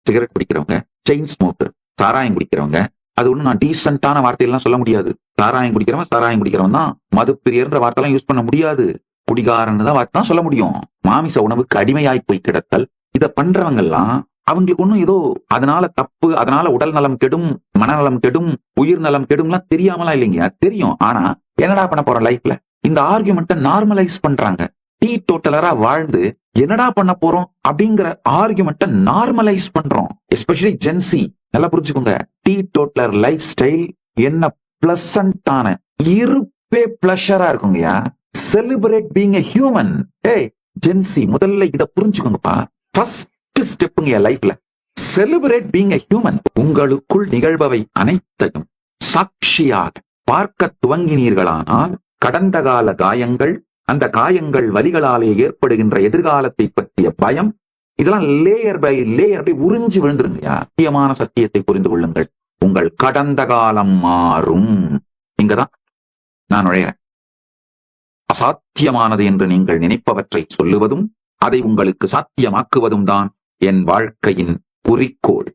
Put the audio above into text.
Cigarette குடிக்கிறவங்க, chain smoker, சாராயம் குடிக்கிறவங்க, அது ஒண்ணு நான் டீசென்டான வார்த்தையெல்லாம் சொல்ல முடியாது. சாராயம் குடிக்கிறவன் தான் மது பிரியர்ன்ற வார்த்தைலாம் யூஸ் பண்ண முடியாது. குடிகாரன்னு தான் வார்த்தை தான் சொல்ல முடியும். மாமிச உணவுக்கு அடிமையாய் போய் கிடத்தல், இத பண்றவங்க எல்லாம் அவங்களுக்கு ஒண்ணும் ஏதோ அதனால தப்பு, அதனால உடல் நலம் கெடும், மனநலம் கெடும், உயிர் நலம் கெடும்லாம் தெரியாமலாம் இல்லைங்க, தெரியும். ஆனா என்னடா பண்ண போறோம் லைஃப்ல? இந்த ஆர்குமெண்ட்டை நார்மலைஸ் பண்றாங்க. டீ டோட்டலரா வாழ்ந்து என்னடா பண்ண போறோம் அப்படிங்கிற ஆர்குமெண்ட்டை நார்மலைஸ் பண்றோம். Especially Gen Z. நல்லா புரிஞ்சுக்கோங்க. டீ டோட்டலர் லைஃப் ஸ்டைல் என்ன பிளசண்டான இருப்பே பிளஷரா இருக்குங்கயா. Celebrate being a human. ஏய் ஜென்சி, முதல்ல இத புரிஞ்சுக்கோங்கப்பா. ஃபர்ஸ்ட் ஸ்டெப்புங்க லைஃப்ல. Celebrate being a human. உங்களுக்குள் நிகழ்பவை அனைத்தையும் சாட்சியாக பார்க்க துவங்கினீர்களானால் கடந்த கால காயங்கள், அந்த காயங்கள் வலிகளாலே ஏற்படுகின்ற எதிர்காலத்தை பற்றிய பயம், இதெல்லாம் லேயர் பை லேயர் பை உறிஞ்சு விழுந்துருங்க. முக்கியமான சத்தியத்தை புரிந்து கொள்ளுங்கள். உங்கள் கடந்த காலம் மாறும். இங்கதான் நான் நுழைகிறேன். அசாத்தியமானது என்று நீங்கள் நினைப்பவற்றை சொல்லுவதும் அதை உங்களுக்கு சாத்தியமாக்குவதும் தான் என் வாழ்க்கையின் குறிக்கோள்.